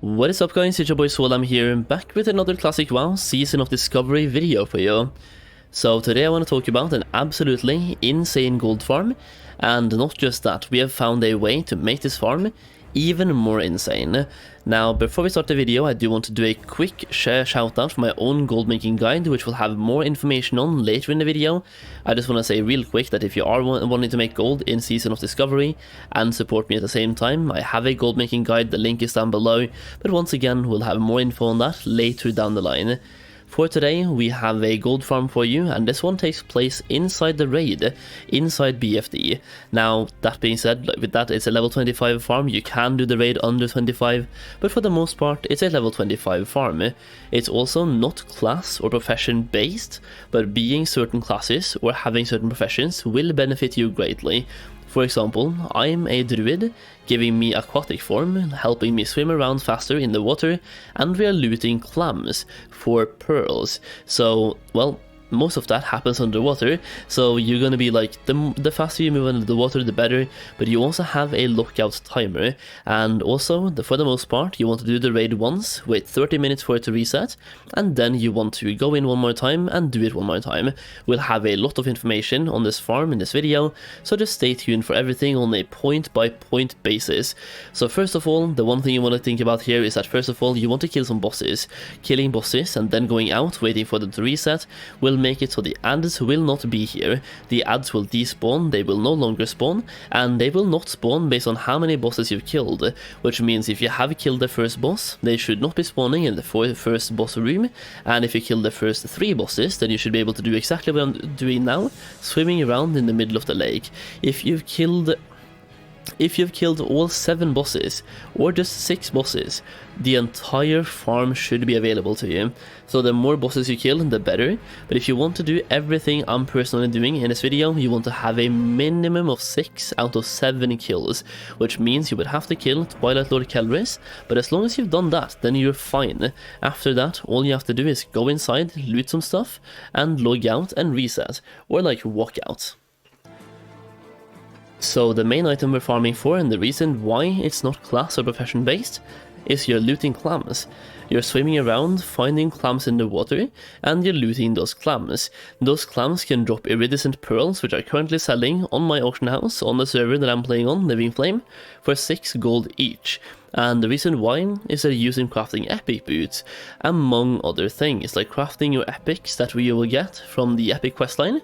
What is up guys, it's your boy Solam here, back with another classic WoW Season of Discovery video for you. So today I want to talk about an absolutely insane gold farm, and not just that, we have found a way to make this farm even more insane. Now, before we start the video, I do want to do a quick shout out for my own gold making guide, which we'll have more information on later in the video. I just want to say real quick that if you are wanting to make gold in Season of Discovery and support me at the same time, I have a gold making guide, the link is down below, but once again, we'll have more info on that later down the line. For today, we have a gold farm for you, and this one takes place inside the raid, inside BFD. Now, that being said, with that, it's a level 25 farm. You can do the raid under 25, but for the most part, it's a level 25 farm. It's also not class or profession based, but being certain classes or having certain professions will benefit you greatly. For example, I'm a druid, giving me aquatic form, helping me swim around faster in the water, and we are looting clams for pearls. So, well, most of that happens underwater, so you're gonna be like, the faster you move under the water, the better, but you also have a lockout timer, and also, for the most part, you want to do the raid once, wait 30 minutes for it to reset, and then you want to go in one more time and do it one more time. We'll have a lot of information on this farm in this video, so just stay tuned for everything on a point-by-point basis. So first of all, the one thing you want to think about here is that first of all, you want to kill some bosses. Killing bosses and then going out, waiting for them to reset, will make it so the adds will not be here. The adds will despawn, they will no longer spawn, and they will not spawn based on how many bosses you've killed, which means if you have killed the first boss, they should not be spawning in the first boss room, and if you kill the first 3 bosses, then you should be able to do exactly what I'm doing now, swimming around in the middle of the lake. If you've killed all 7 bosses, or just 6 bosses, the entire farm should be available to you. So the more bosses you kill, the better. But if you want to do everything I'm personally doing in this video, you want to have a minimum of 6 out of 7 kills, which means you would have to kill Twilight Lord Kelris, but as long as you've done that, then you're fine. After that, all you have to do is go inside, loot some stuff, and log out and reset, or like walk out. So the main item we're farming for, and the reason why it's not class or profession based, is you're looting clams. You're swimming around, finding clams in the water, and you're looting those clams. Those clams can drop iridescent pearls, which are currently selling on my auction house on the server that I'm playing on, Living Flame, for 6 gold each. And the reason why is they're using crafting epic boots, among other things, like crafting your epics that you will get from the epic questline.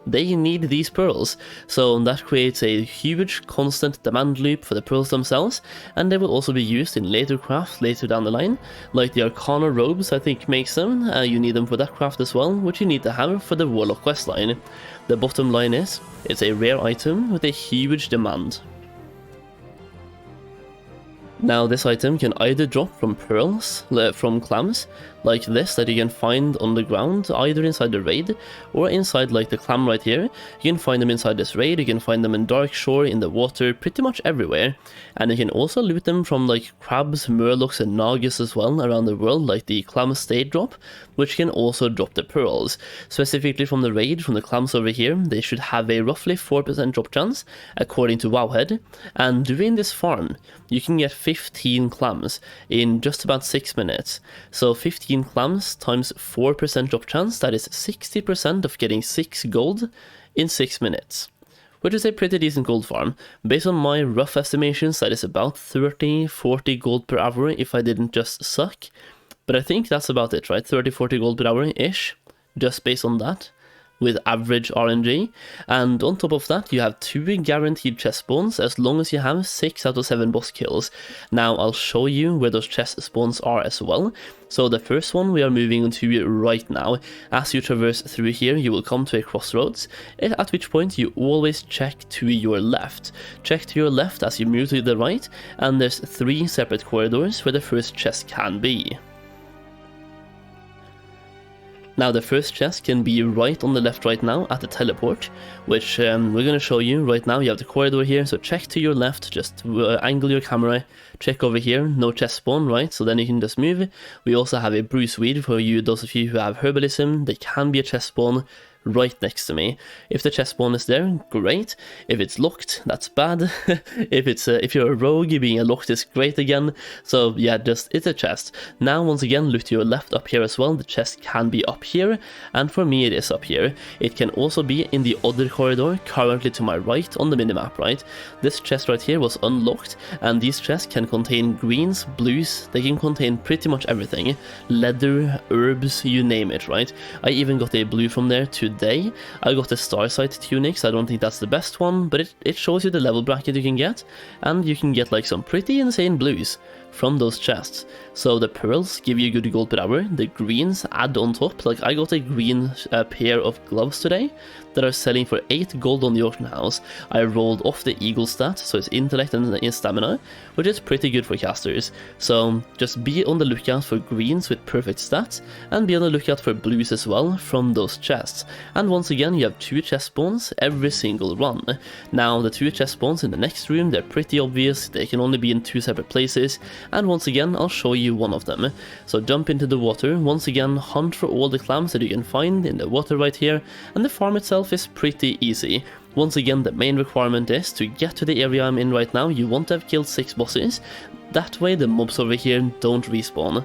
They need these pearls, so that creates a huge constant demand loop for the pearls themselves, and they will also be used in later crafts later down the line, like the Arcana robes I think makes them. You need them for that craft as well, which you need to have for the Warlock questline. The bottom line is, it's a rare item with a huge demand. Now this item can either drop from pearls, from clams, like this that you can find on the ground, either inside the raid, or inside like the clam right here. You can find them inside this raid, you can find them in Dark Shore, in the water, pretty much everywhere. And you can also loot them from like crabs, murlocs and nagas as well around the world, like the clam state drop, which can also drop the pearls. Specifically from the raid, from the clams over here, they should have a roughly 4% drop chance, according to Wowhead. And doing this farm, you can get 15 clams in just about 6 minutes. So 15 clams times 4% drop chance, that is 60% of getting 6 gold in 6 minutes. Which is a pretty decent gold farm. Based on my rough estimations, that is about 30-40 gold per hour if I didn't just suck. But I think that's about it, right? 30-40 gold per hour-ish, just based on that, with average RNG. And on top of that, you have 2 guaranteed chest spawns as long as you have 6 out of 7 boss kills. Now I'll show you where those chest spawns are as well. So the first one we are moving into right now. As you traverse through here, you will come to a crossroads, at which point you always check to your left. Check to your left as you move to the right, and there's 3 separate corridors where the first chest can be. Now the first chest can be right on the left right now at the teleport, which we're going to show you right now. You have the corridor here, so check to your left, just angle your camera, check over here, no chest spawn, right, so then you can just move. We also have a Bruce Weed for you, those of you who have Herbalism. They can be a chest spawn right next to me. If the chest spawn is there, great. If it's locked, that's bad. If you're a rogue, being locked is great again. So yeah, just it's a chest. Now once again, look to your left up here as well. The chest can be up here, and for me it is up here. It can also be in the other corridor, currently to my right on the minimap, right? This chest right here was unlocked, and these chests can contain greens, blues, they can contain pretty much everything. Leather, herbs, you name it, right? I even got a blue from there today. I got the Starsight tunics. I don't think that's the best one, but it shows you the level bracket you can get, and you can get like some pretty insane blues from those chests. So the pearls give you good gold per hour, the greens add on top. Like I got a green pair of gloves today that are selling for 8 gold on the auction house. I rolled off the eagle stat, so it's intellect and stamina, which is pretty good for casters. So just be on the lookout for greens with perfect stats, and be on the lookout for blues as well from those chests. And once again, you have 2 chest spawns every single run. Now the 2 chest spawns in the next room, they're pretty obvious, they can only be in 2 separate places, and once again I'll show you one of them. So jump into the water, once again hunt for all the clams that you can find in the water right here, and the farm itself is pretty easy. Once again, the main requirement is to get to the area I'm in right now, you want to have killed 6 bosses, that way the mobs over here don't respawn.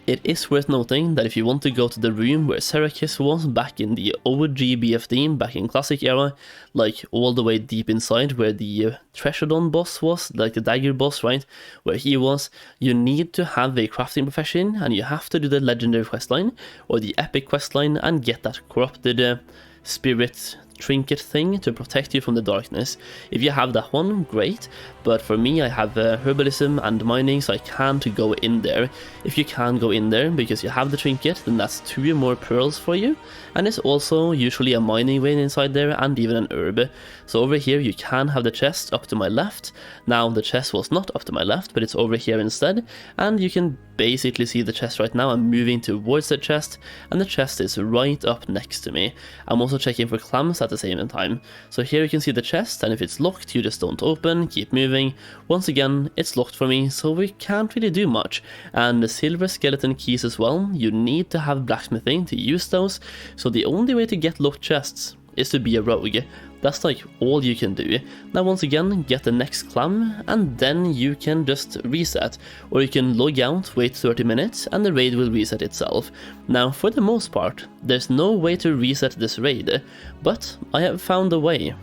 It is worth noting that if you want to go to the room where Serakis was back in the OG BFD, back in Classic era, like all the way deep inside where the Treasuredon boss was, like the dagger boss, right, where he was, you need to have a crafting profession, and you have to do the legendary questline, or the epic questline, and get that corrupted spirit trinket thing to protect you from the darkness. If you have that one, great, but for me I have herbalism and mining, so I can't go in there. If you can go in there because you have the trinket, then that's 2 more pearls for you, and it's also usually a mining vein inside there and even an herb. So over here you can have the chest up to my left. Now the chest was not up to my left, but it's over here instead, and you can basically see the chest right now. I'm moving towards the chest, and the chest is right up next to me. I'm also checking for clams at the same time. So here you can see the chest, and if it's locked, you just don't open, keep moving. Once again, it's locked for me, so we can't really do much. And the silver skeleton keys as well, you need to have blacksmithing to use those, so the only way to get locked chests is to be a rogue. That's like all you can do. Now once again, get the next clam, and then you can just reset, or you can log out, wait 30 minutes, and the raid will reset itself. Now for the most part, there's no way to reset this raid, but I have found a way.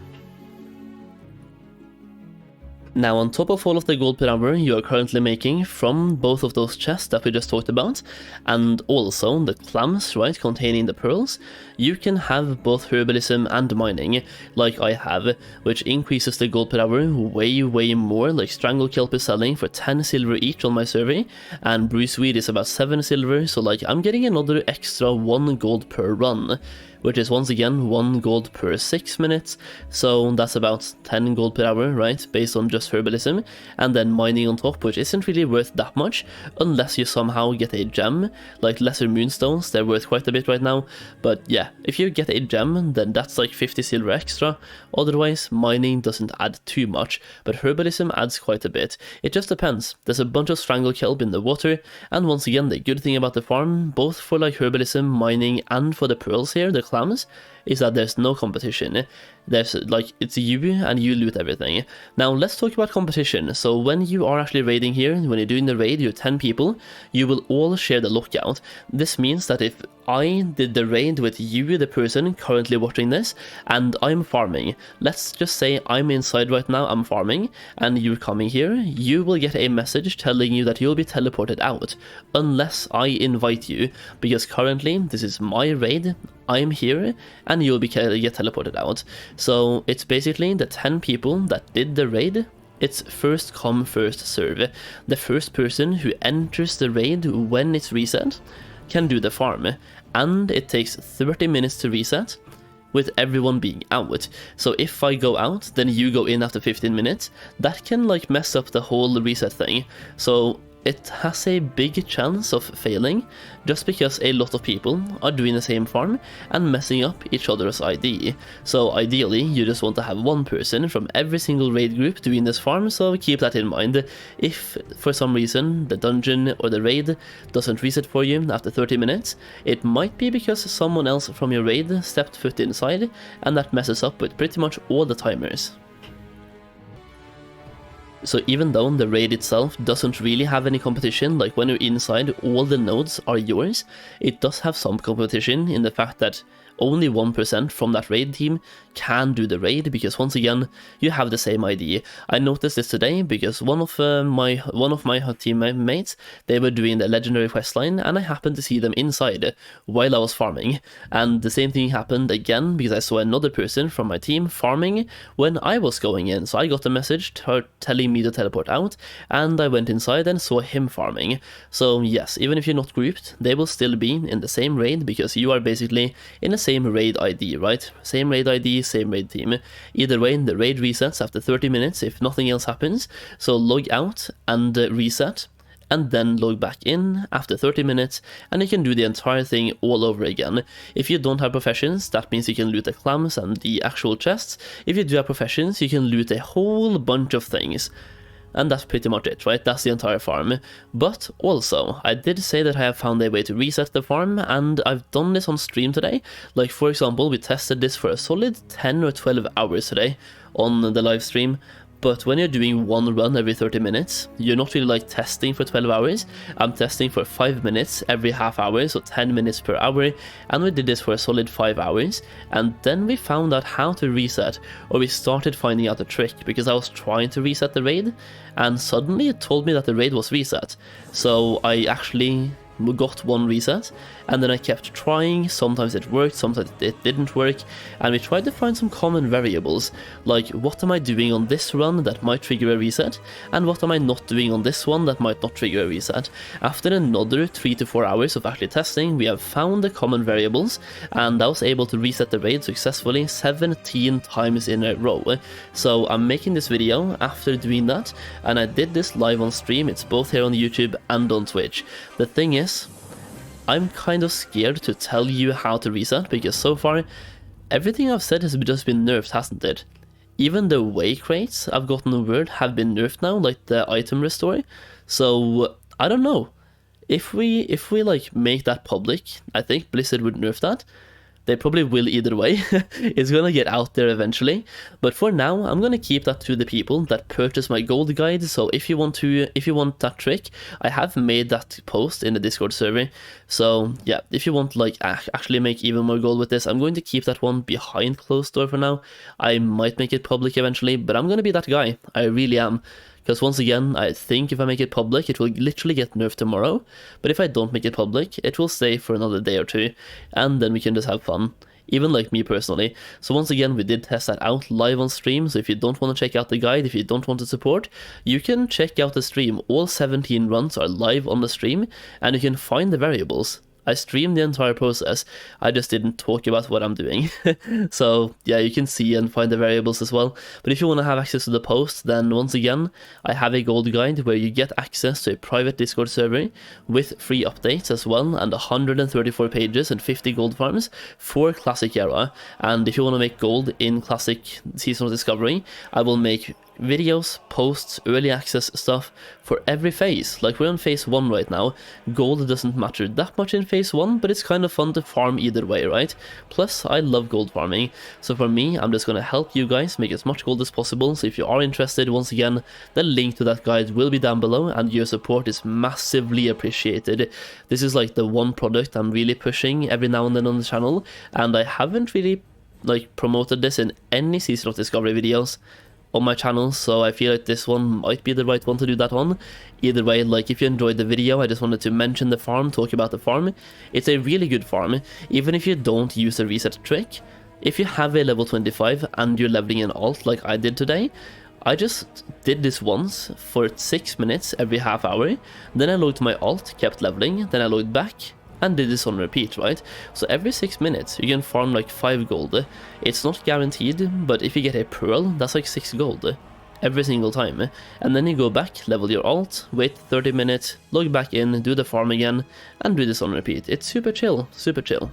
Now on top of all of the gold per hour you are currently making from both of those chests that we just talked about, and also the clams, right, containing the pearls, you can have both herbalism and mining, like I have, which increases the gold per hour way more. Like Strangle Kelp is selling for 10 silver each on my survey, and Bruiseweed is about 7 silver, so like I'm getting another extra 1 gold per run, which is once again 1 gold per 6 minutes, so that's about 10 gold per hour, right, based on just herbalism, and then mining on top, which isn't really worth that much, unless you somehow get a gem, like lesser moonstones, they're worth quite a bit right now, but yeah, if you get a gem, then that's like 50 silver extra. Otherwise, mining doesn't add too much, but herbalism adds quite a bit. It just depends. There's a bunch of Strangle Kelp in the water, and once again, the good thing about the farm, both for like herbalism, mining, and for the pearls here, the clams, is that there's no competition. There's like, it's you and you loot everything. Now let's talk about competition. So when you are actually raiding here, when you're doing the raid, you're 10 people, you will all share the lookout. This means that if I did the raid with you, the person currently watching this, and I'm farming, let's just say I'm inside right now, I'm farming, and you're coming here, you will get a message telling you that you'll be teleported out, unless I invite you, because currently this is my raid, I'm here, and you'll get teleported out. So it's basically the 10 people that did the raid. It's first come, first serve. The first person who enters the raid when it's reset can do the farm, and it takes 30 minutes to reset, with everyone being out. So if I go out, then you go in after 15 minutes, that can like mess up the whole reset thing. So it has a big chance of failing just because a lot of people are doing the same farm and messing up each other's ID. So ideally you just want to have one person from every single raid group doing this farm, so keep that in mind. If for some reason the dungeon or the raid doesn't reset for you after 30 minutes, it might be because someone else from your raid stepped foot inside, and that messes up with pretty much all the timers. So even though the raid itself doesn't really have any competition, like when you're inside all the nodes are yours, it does have some competition in the fact that only 1% from that raid team can do the raid, because once again you have the same ID. I noticed this today because one of my teammates, they were doing the legendary questline and I happened to see them inside while I was farming, and the same thing happened again because I saw another person from my team farming when I was going in. So I got a message telling me to teleport out, and I went inside and saw him farming. So yes, even if you're not grouped, they will still be in the same raid because you are basically in the same raid ID, right? Same raid ID, same raid team. Either way, the raid resets after 30 minutes if nothing else happens, so log out and reset, and then log back in after 30 minutes, and you can do the entire thing all over again. If you don't have professions, that means you can loot the clams and the actual chests. If you do have professions, you can loot a whole bunch of things. And that's pretty much it, right? That's the entire farm. But also, I did say that I have found a way to reset the farm, and I've done this on stream today. Like, for example, we tested this for a solid 10 or 12 hours today on the live stream. But when you're doing one run every 30 minutes, you're not really like testing for 12 hours. I'm testing for 5 minutes every half hour, so 10 minutes per hour, and we did this for a solid 5 hours, and then we found out how to reset, or we started finding out a trick, because I was trying to reset the raid, and suddenly it told me that the raid was reset. So I actually got one reset, and then I kept trying. Sometimes it worked, sometimes it didn't work, and we tried to find some common variables, like what am I doing on this run that might trigger a reset, and what am I not doing on this one that might not trigger a reset. After another 3 to 4 hours of actually testing, we have found the common variables, and I was able to reset the raid successfully 17 times in a row. So I'm making this video after doing that, and I did this live on stream. It's both here on YouTube and on Twitch. The thing is, I'm kind of scared to tell you how to reset, because so far everything I've said has just been nerfed, hasn't it? Even the way crates I've gotten word have been nerfed now, like the item restore. So I don't know. If we like make that public, I think Blizzard would nerf that. They probably will either way. It's gonna get out there eventually, but for now I'm gonna keep that to the people that purchase my gold guide. So if you want that trick, I have made that post in the Discord server. So yeah, if you want like actually make even more gold with this, I'm going to keep that one behind closed door for now. I might make it public eventually, but I'm gonna be that guy. I really am. Because once again, I think if I make it public, it will literally get nerfed tomorrow. But if I don't make it public, it will stay for another day or two, and then we can just have fun. Even like me personally. So once again, we did test that out live on stream, so if you don't want to check out the guide, if you don't want to support, you can check out the stream. All 17 runs are live on the stream, and you can find the variables. I streamed the entire process, I just didn't talk about what I'm doing. So yeah, you can see and find the variables as well. But if you want to have access to the post, then once again, I have a gold guide where you get access to a private Discord server with free updates as well, and 134 pages and 50 gold farms for Classic era. And if you want to make gold in Classic Season of Discovery, I will make videos, posts, early access stuff for every phase. Like we're on phase 1 right now. Gold doesn't matter that much in phase 1, but it's kind of fun to farm either way, right? Plus, I love gold farming. So for me, I'm just gonna help you guys make as much gold as possible. So if you are interested, once again, the link to that guide will be down below, and your support is massively appreciated. This is like the one product I'm really pushing every now and then on the channel, and I haven't really like promoted this in any Season of Discovery videos on my channel, so I feel like this one might be the right one to do that on. Either way, like if you enjoyed the video, I just wanted to mention the farm, talk about the farm. It's a really good farm, even if you don't use the reset trick. If you have a level 25 and you're leveling an alt like I did today, I just did this once for 6 minutes every half hour, then I logged my alt, kept leveling, then I logged back, and did this on repeat, right? So every 6 minutes you can farm like 5 gold. It's not guaranteed, but if you get a pearl, that's like 6 gold. every single time. And then you go back, level your alt, wait 30 minutes, log back in, do the farm again, and do this on repeat. It's super chill, super chill.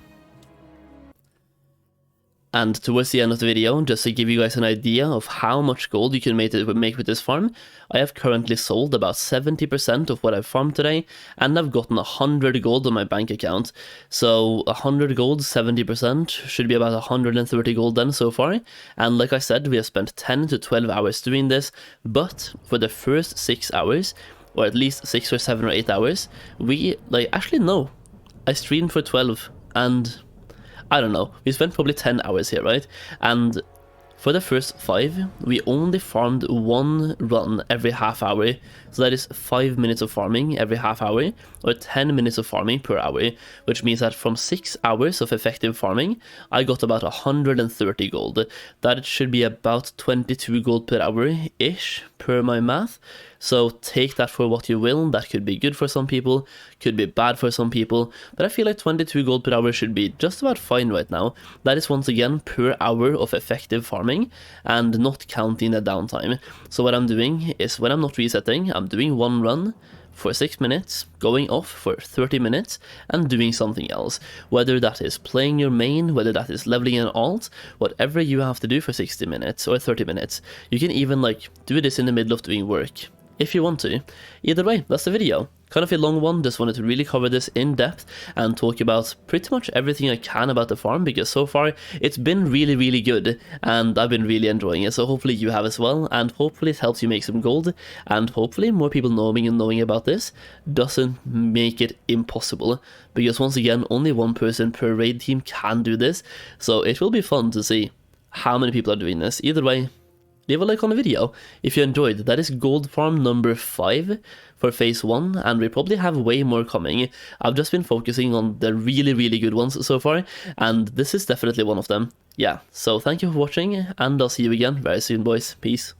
And towards the end of the video, just to give you guys an idea of how much gold you can make with this farm, I have currently sold about 70% of what I've farmed today, and I've gotten 100 gold on my bank account. So 100 gold, 70% should be about 130 gold then so far. And like I said, we have spent 10 to 12 hours doing this, but for the first 6 hours, or at least 6 or 7 or 8 hours, actually no, I streamed for 12, and I don't know, we spent probably 10 hours here, right? And for the first 5, we only farmed 1 run every half hour, so that is 5 minutes of farming every half hour, or 10 minutes of farming per hour, which means that from 6 hours of effective farming, I got about 130 gold. That should be about 22 gold per hour-ish, per my math. So take that for what you will. That could be good for some people, could be bad for some people, but I feel like 22 gold per hour should be just about fine right now. That is once again per hour of effective farming and not counting the downtime. So what I'm doing is, when I'm not resetting, I'm doing 1 run for 6 minutes, going off for 30 minutes, and doing something else. Whether that is playing your main, whether that is leveling an alt, whatever you have to do for 60 minutes or 30 minutes. You can even do this in the middle of doing work, if you want to. Either way, that's the video. Kind of a long one, just wanted to really cover this in depth and talk about pretty much everything I can about the farm, because so far it's been really, really good and I've been really enjoying it. So hopefully you have as well, and hopefully it helps you make some gold, and hopefully more people knowing about this doesn't make it impossible, because once again, only 1 person per raid team can do this. So it will be fun to see how many people are doing this. Either way, leave a like on the video if you enjoyed. That is gold farm number 5 for phase 1, and we probably have way more coming. I've just been focusing on the really, really good ones so far, and this is definitely one of them. Yeah, so thank you for watching, and I'll see you again very soon, boys. Peace.